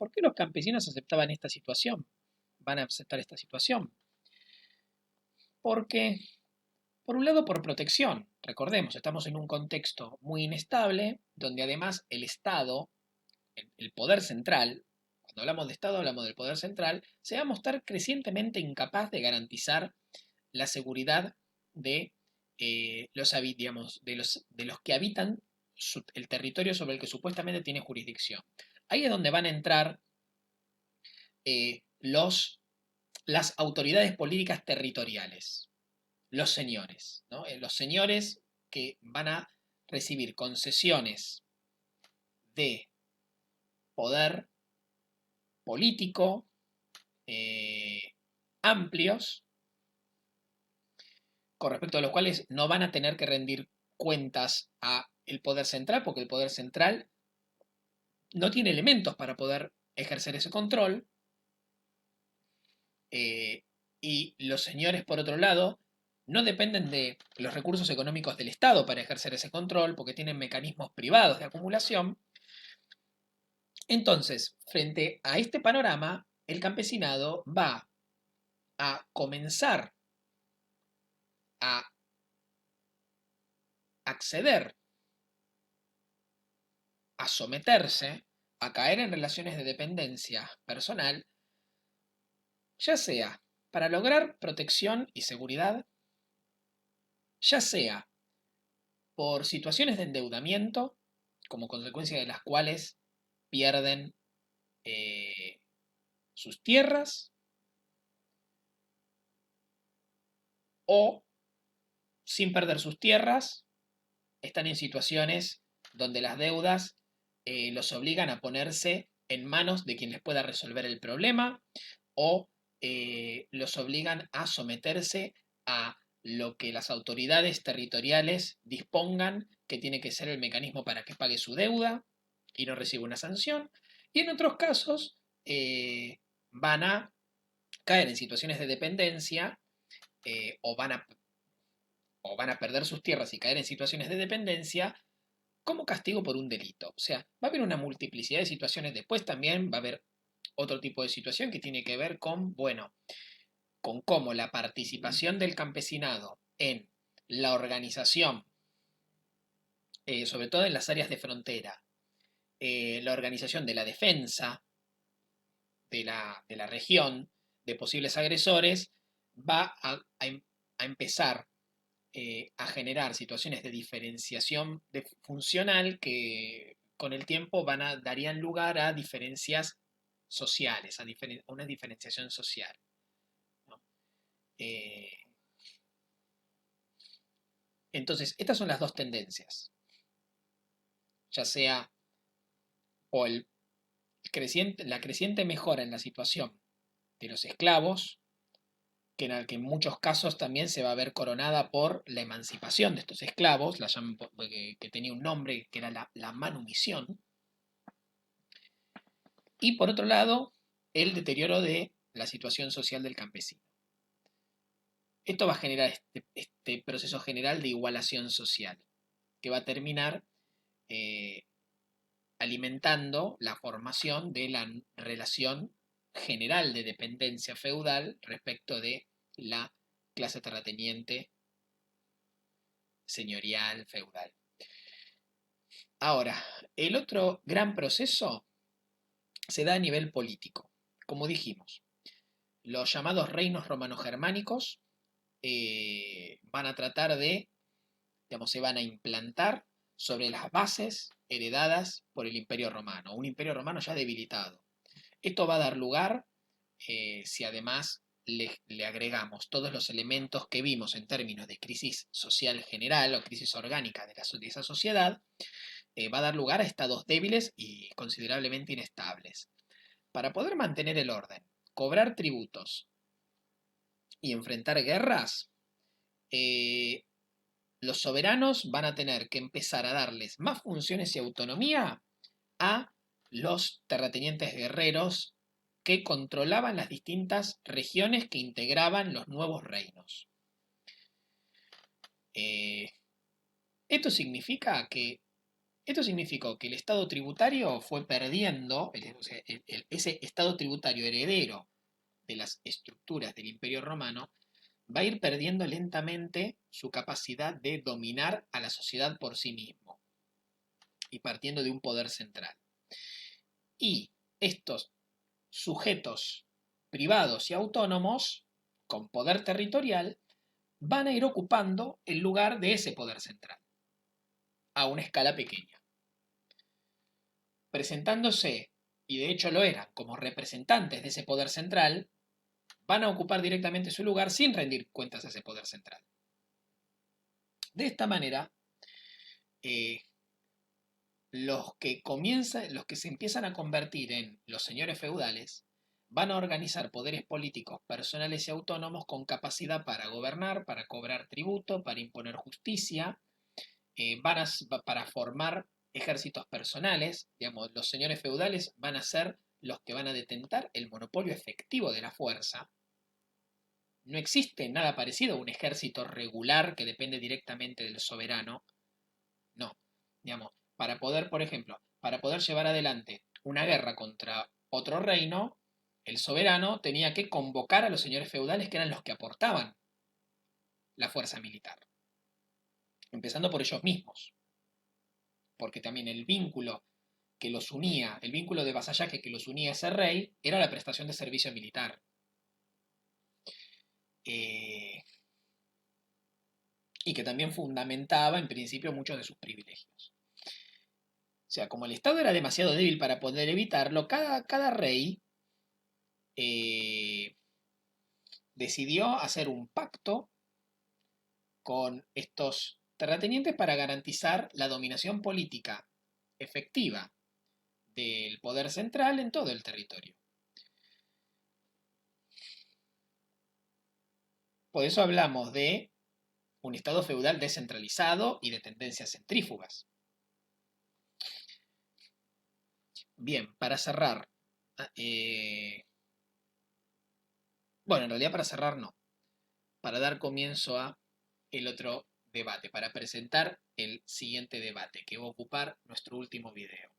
¿Por qué los campesinos aceptaban esta situación? Van a aceptar esta situación. Porque, por un lado, por protección. Recordemos, estamos en un contexto muy inestable, donde además el Estado, el poder central, cuando hablamos de Estado hablamos del poder central, se va a mostrar crecientemente incapaz de garantizar la seguridad de, digamos, de los que habitan el territorio sobre el que supuestamente tiene jurisdicción. Ahí es donde van a entrar eh, los, las autoridades políticas territoriales, los señores, ¿no? Los señores que van a recibir concesiones de poder político amplios, con respecto a los cuales no van a tener que rendir cuentas a el poder central, porque el poder central no tiene elementos para poder ejercer ese control, eh, y los señores, por otro lado, no dependen de los recursos económicos del Estado para ejercer ese control, porque tienen mecanismos privados de acumulación. Entonces, frente a este panorama, el campesinado va a comenzar a acceder, a someterse, a caer en relaciones de dependencia personal, ya sea para lograr protección y seguridad, ya sea por situaciones de endeudamiento, como consecuencia de las cuales pierden eh, sus tierras, o sin perder sus tierras, están en situaciones donde las deudas los obligan a ponerse en manos de quien les pueda resolver el problema, o los obligan a someterse a lo que las autoridades territoriales dispongan que tiene que ser el mecanismo para que pague su deuda y no reciba una sanción. Y en otros casos van a caer en situaciones de dependencia, o, o van a perder sus tierras y caer en situaciones de dependencia como castigo por un delito. O sea, va a haber una multiplicidad de situaciones. Después también va a haber otro tipo de situación que tiene que ver con, bueno, con cómo la participación del campesinado en la organización, sobre todo en las áreas de frontera, la organización de la defensa de la región de posibles agresores, va a empezar a generar situaciones de diferenciación funcional que con el tiempo darían lugar a diferencias sociales, a una diferenciación social, ¿no? Eh, entonces, estas son las dos tendencias, ya sea o la creciente mejora en la situación de los esclavos, que en muchos casos también se va a ver coronada por la emancipación de estos esclavos, que tenía un nombre que era la manumisión, y por otro lado, el deterioro de la situación social del campesino. Esto va a generar este proceso general de igualación social, que va a terminar eh, alimentando la formación de la relación general de dependencia feudal respecto de la clase terrateniente señorial feudal. Ahora, el otro gran proceso se da a nivel político. Como dijimos, los llamados reinos romano-germánicos van a tratar de, digamos, se van a implantar sobre las bases heredadas por el Imperio Romano, un Imperio Romano ya debilitado. Esto va a dar lugar, si además le agregamos todos los elementos que vimos en términos de crisis social general o crisis orgánica de esa sociedad, va a dar lugar a estados débiles y considerablemente inestables. Para poder mantener el orden, cobrar tributos y enfrentar guerras, eh, los soberanos van a tener que empezar a darles más funciones y autonomía a los terratenientes guerreros que controlaban las distintas regiones que integraban los nuevos reinos. Eh, esto significa que Esto significó que el Estado tributario fue perdiendo, o sea, ese Estado tributario heredero de las estructuras del Imperio Romano, va a ir perdiendo lentamente su capacidad de dominar a la sociedad por sí mismo y partiendo de un poder central. Y estos sujetos privados y autónomos con poder territorial van a ir ocupando el lugar de ese poder central a una escala pequeña, presentándose, y de hecho lo eran, como representantes de ese poder central, van a ocupar directamente su lugar sin rendir cuentas a ese poder central. De esta manera, eh, los que se empiezan a convertir en los señores feudales van a organizar poderes políticos personales y autónomos con capacidad para gobernar, para cobrar tributo, para imponer justicia, para formar ejércitos personales. Digamos, los señores feudales van a ser los que van a detentar el monopolio efectivo de la fuerza. No existe nada parecido a un ejército regular que depende directamente del soberano. No, digamos, para poder, por ejemplo, para poder llevar adelante una guerra contra otro reino, el soberano tenía que convocar a los señores feudales que eran los que aportaban la fuerza militar, empezando por ellos mismos, porque también el vínculo que los unía, el vínculo de vasallaje que los unía a ese rey, era la prestación de servicio militar. Eh, y que también fundamentaba en principio muchos de sus privilegios. O sea, como el Estado era demasiado débil para poder evitarlo, cada rey eh, decidió hacer un pacto con estos terratenientes para garantizar la dominación política efectiva del poder central en todo el territorio. Por eso hablamos de un Estado feudal descentralizado y de tendencias centrífugas. Bien, para cerrar, bueno, en realidad para cerrar no, para dar comienzo a el otro debate, para presentar el siguiente debate que va a ocupar nuestro último video.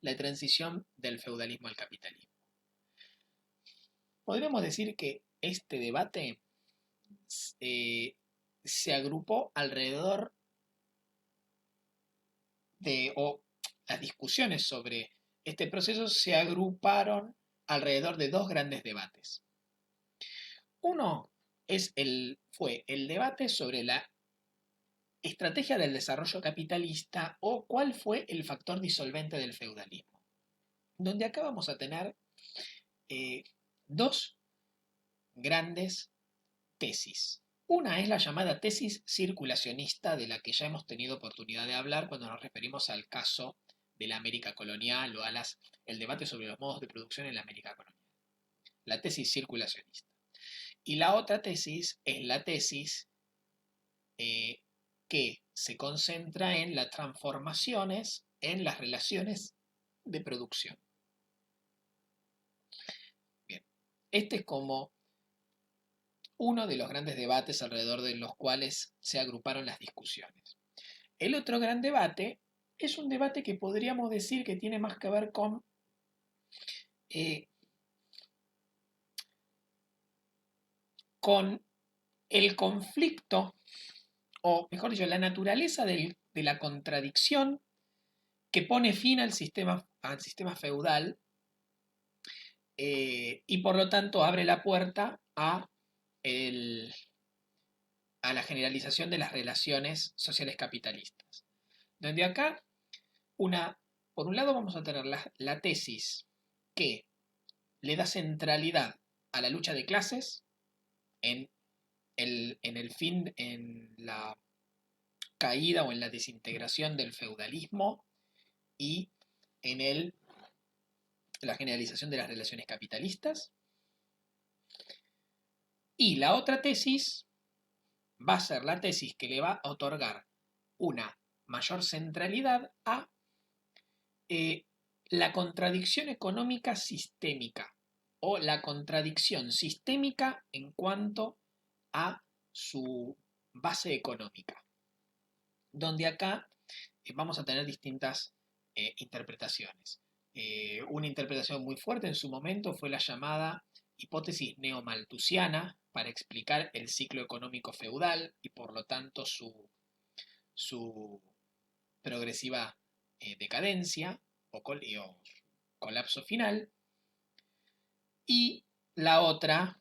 La transición del feudalismo al capitalismo. Podríamos decir que este debate se agrupó alrededor o las discusiones sobre este proceso se agruparon alrededor de dos grandes debates. Uno fue el debate sobre la estrategia del desarrollo capitalista o cuál fue el factor disolvente del feudalismo, donde acá vamos a tener dos grandes tesis. Una es la llamada tesis circulacionista, de la que ya hemos tenido oportunidad de hablar cuando nos referimos al caso de la América colonial o el debate sobre los modos de producción en la América colonial. La tesis circulacionista. Y la otra tesis es la tesis que se concentra en las transformaciones en las relaciones de producción. Bien, este es como uno de los grandes debates alrededor de los cuales se agruparon las discusiones. El otro gran debate es un debate que podríamos decir que tiene más que ver eh, con el conflicto, o mejor dicho, la naturaleza de la contradicción que pone fin al sistema feudal y por lo tanto abre la puerta a la generalización de las relaciones sociales capitalistas. Donde acá, por un lado vamos a tener la tesis que le da centralidad a la lucha de clases en en la caída o en la desintegración del feudalismo y en la generalización de las relaciones capitalistas. Y la otra tesis va a ser la tesis que le va a otorgar una mayor centralidad a la contradicción económica sistémica o la contradicción sistémica en cuanto a su base económica. donde acá vamos a tener distintas interpretaciones. Una interpretación muy fuerte en su momento fue la llamada hipótesis neomalthusiana para explicar el ciclo económico feudal y por lo tanto su progresiva decadencia o colapso final. Y la otra,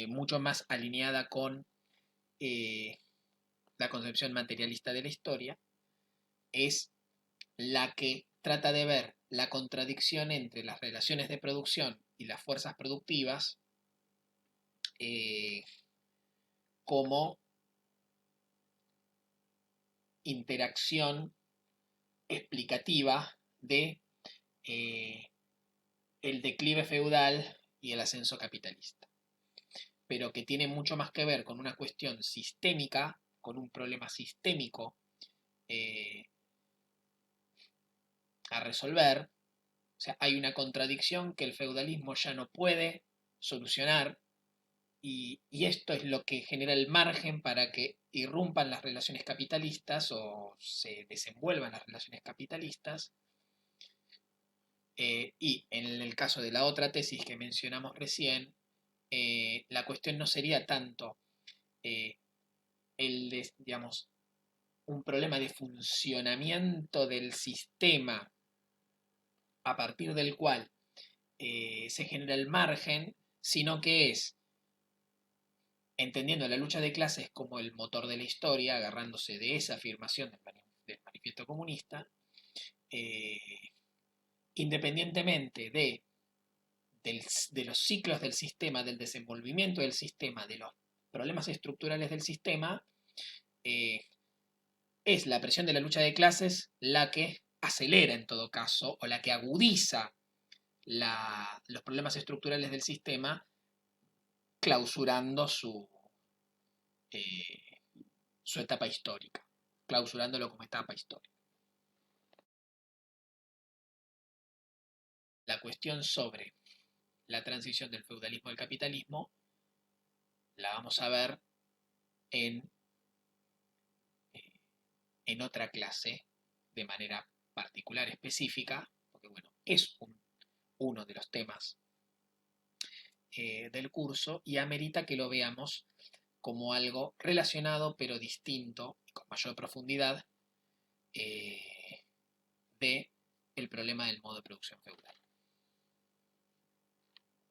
mucho más alineada con la concepción materialista de la historia, es la que trata de ver la contradicción entre las relaciones de producción y las fuerzas productivas como interacción explicativa de el declive feudal y el ascenso capitalista, pero que tiene mucho más que ver con una cuestión sistémica, con un problema sistémico a resolver. O sea, hay una contradicción que el feudalismo ya no puede solucionar y esto es lo que genera el margen para que irrumpan las relaciones capitalistas o se desenvuelvan las relaciones capitalistas. Y en el caso de la otra tesis que mencionamos recién, la cuestión no sería tanto eh, digamos, un problema de funcionamiento del sistema a partir del cual se genera el margen, sino que es entendiendo la lucha de clases como el motor de la historia, agarrándose de esa afirmación del manifiesto comunista, eh, independientemente de los ciclos del sistema, del desenvolvimiento del sistema, de los problemas estructurales del sistema, eh, es la presión de la lucha de clases la que acelera en todo caso, o la que agudiza los problemas estructurales del sistema, clausurando eh, su etapa histórica, clausurándolo como etapa histórica. La cuestión sobre la transición del feudalismo al capitalismo la vamos a ver en, eh, en otra clase de manera particular, específica, porque bueno, es uno de los temas del curso y amerita que lo veamos como algo relacionado pero distinto y con mayor profundidad de el problema del modo de producción feudal.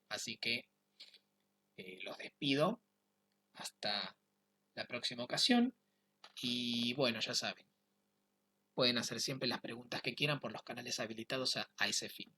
Así que los despido hasta la próxima ocasión y bueno, ya saben, pueden hacer siempre las preguntas que quieran por los canales habilitados a ese fin.